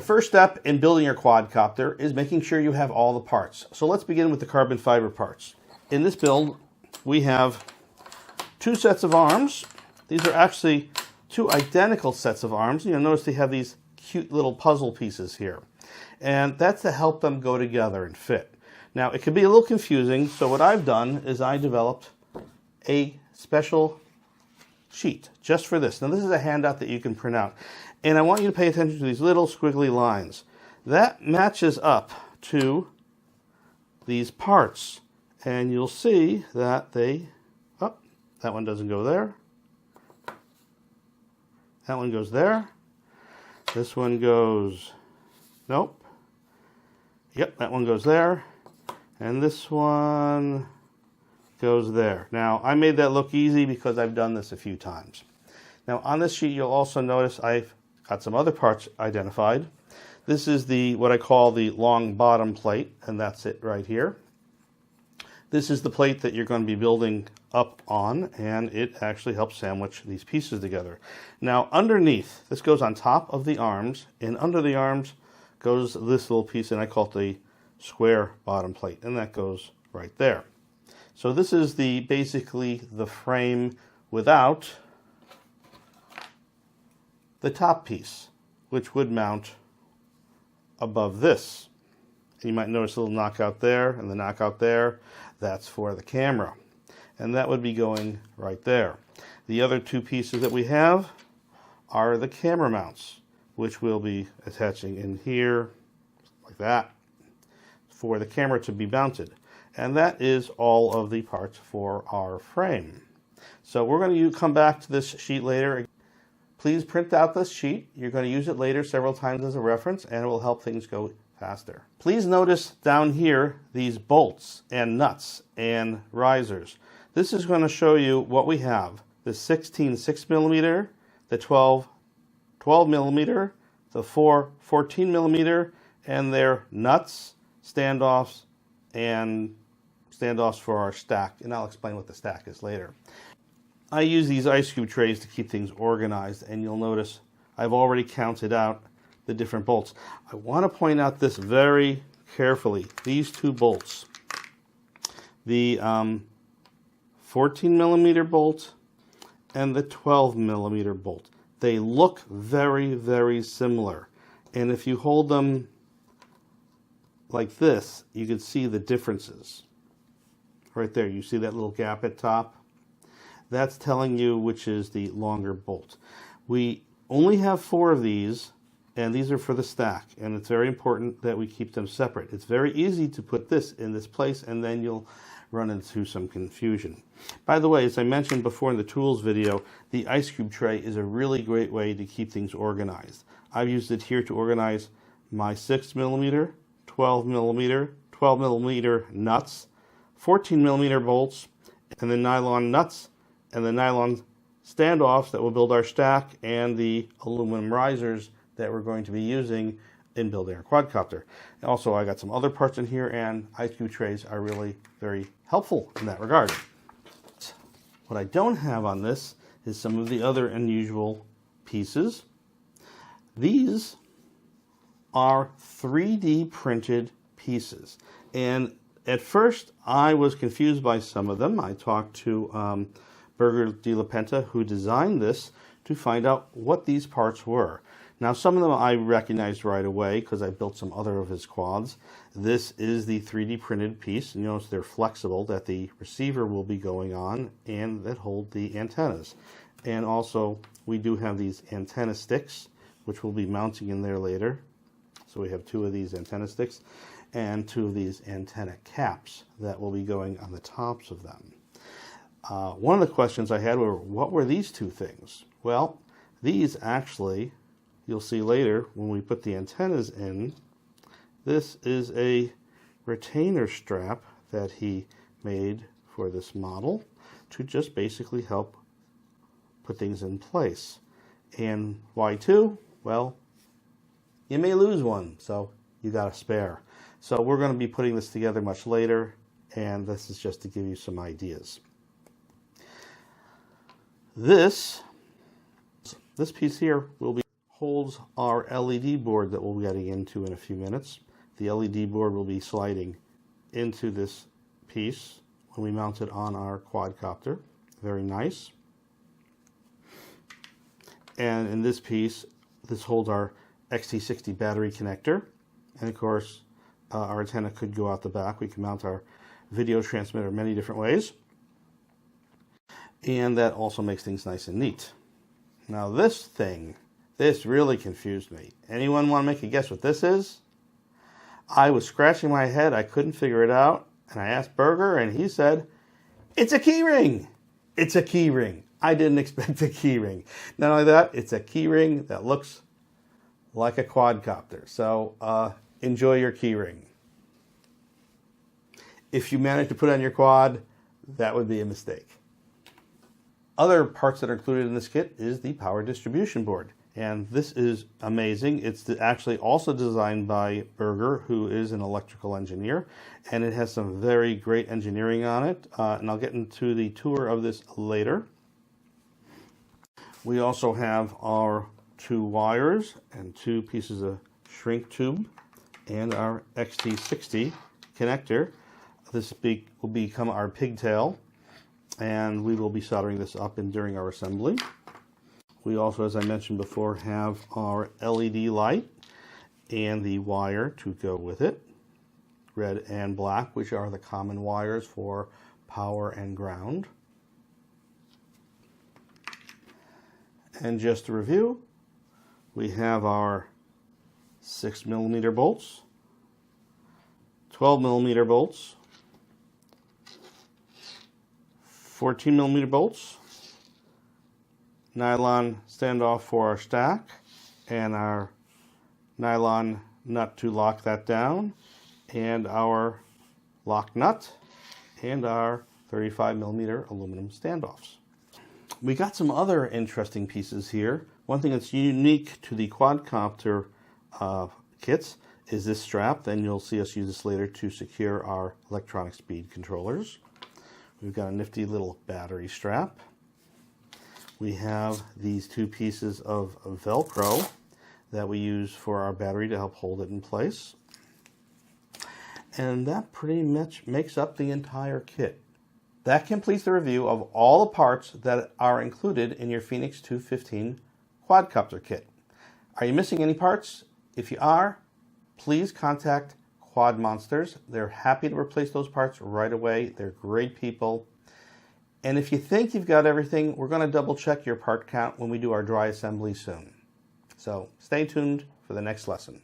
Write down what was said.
first step in building your quadcopter is making sure you have all the parts. So let's begin with the carbon fiber parts. In this build, we have two sets of arms. These are actually two identical sets of arms. You'll notice they have these cute little puzzle pieces here. And that's to help them go together and fit. Now, it can be a little confusing, so what I've done is I developed a special sheet just for this. Now, this is a handout that you can print out. And I want you to pay attention to these little squiggly lines. That matches up to these parts. And you'll see that that one doesn't go there. That one goes there. This one goes, nope. Yep, that one goes there. And this one goes there. Now, I made that look easy because I've done this a few times. Now, on this sheet, you'll also notice I've got some other parts identified. This is what I call the long bottom plate, and that's it right here. This is the plate that you're going to be building up on, and it actually helps sandwich these pieces together. Now, underneath, this goes on top of the arms, and under the arms goes this little piece, and I call it the square bottom plate, and that goes right there. So this is basically the frame without the top piece, which would mount above this. You might notice a little knockout there and the knockout there. That's for the camera. And that would be going right there. The other two pieces that we have are the camera mounts, which we'll be attaching in here, like that, for the camera to be mounted. And that is all of the parts for our frame. So we're going to come back to this sheet later. Please print out this sheet. You're going to use it later several times as a reference, and it will help things go faster. Please notice down here these bolts and nuts and risers. This is going to show you what we have. The 16 6mm, the 12 12mm, the 14mm, and their nuts, standoffs, and standoffs for our stack. And I'll explain what the stack is later. I use these ice cube trays to keep things organized, and you'll notice I've already counted out the different bolts. I want to point out this very carefully. These two bolts, the 14mm bolt and the 12mm bolt, they look very, very similar. And if you hold them like this, you can see the differences. Right there, you see that little gap at top? That's telling you which is the longer bolt. We only have 4 of these, and these are for the stack, and it's very important that we keep them separate. It's very easy to put this in this place, and then you'll run into some confusion. By the way, as I mentioned before in the tools video, the ice cube tray is a really great way to keep things organized. I've used it here to organize my 6mm, 12mm, 12mm nuts, 14mm bolts, and the nylon nuts, and the nylon standoffs that will build our stack, and the aluminum risers that we're going to be using in building our quadcopter. Also, I got some other parts in here, and ice cube trays are really very helpful in that regard. What I don't have on this is some of the other unusual pieces. These are 3D printed pieces, and at first I was confused by some of them. I talked to Berger de la Penta, who designed this, to find out what these parts were. Now, some of them I recognized right away because I built some other of his quads. This is the 3D printed piece, and you notice they're flexible, that the receiver will be going on, and that hold the antennas. And also, we do have these antenna sticks, which we'll be mounting in there later. So we have 2 of these antenna sticks, and 2 of these antenna caps that will be going on the tops of them. One of the questions I had were, what were these 2 things? Well, these actually, you'll see later when we put the antennas in, this is a retainer strap that he made for this model to just basically help put things in place. And why 2? Well, you may lose one, so you got a spare. So we're going to be putting this together much later, and this is just to give you some ideas. This piece here will be holds our LED board that we'll be getting into in a few minutes. The LED board will be sliding into this piece when we mount it on our quadcopter. Very nice. And in this piece, this holds our XT60 battery connector. And of course, our antenna could go out the back. We can mount our video transmitter many different ways. And that also makes things nice and neat. Now this really confused me. Anyone want to make a guess what this is? I was scratching my head. I couldn't figure it out. And I asked Berger, and he said, it's a key ring. It's a key ring. I didn't expect a key ring. Not only that, it's a key ring that looks like a quadcopter. So enjoy your key ring. If you manage to put it on your quad, that would be a mistake. Other parts that are included in this kit is the power distribution board. And this is amazing. It's actually also designed by Berger, who is an electrical engineer. And it has some very great engineering on it. And I'll get into the tour of this later. We also have our 2 wires and 2 pieces of shrink tube and our XT60 connector. This will become our pigtail, and we will be soldering this up during our assembly. We also, as I mentioned before, have our LED light and the wire to go with it, red and black, which are the common wires for power and ground. And just to review, we have our 6mm bolts, 12mm bolts, 14mm bolts, nylon standoff for our stack, and our nylon nut to lock that down, and our lock nut, and our 35mm aluminum standoffs. We got some other interesting pieces here. One thing that's unique to the quadcopter kits is this strap. Then you'll see us use this later to secure our electronic speed controllers. We've got a nifty little battery strap. We have these 2 pieces of Velcro that we use for our battery to help hold it in place. And that pretty much makes up the entire kit. That completes the review of all the parts that are included in your Phoenix 215 quadcopter kit. Are you missing any parts? If you are, please contact Quad Monsters. They're happy to replace those parts right away. They're great people. And if you think you've got everything, we're going to double check your part count when we do our dry assembly soon. So stay tuned for the next lesson.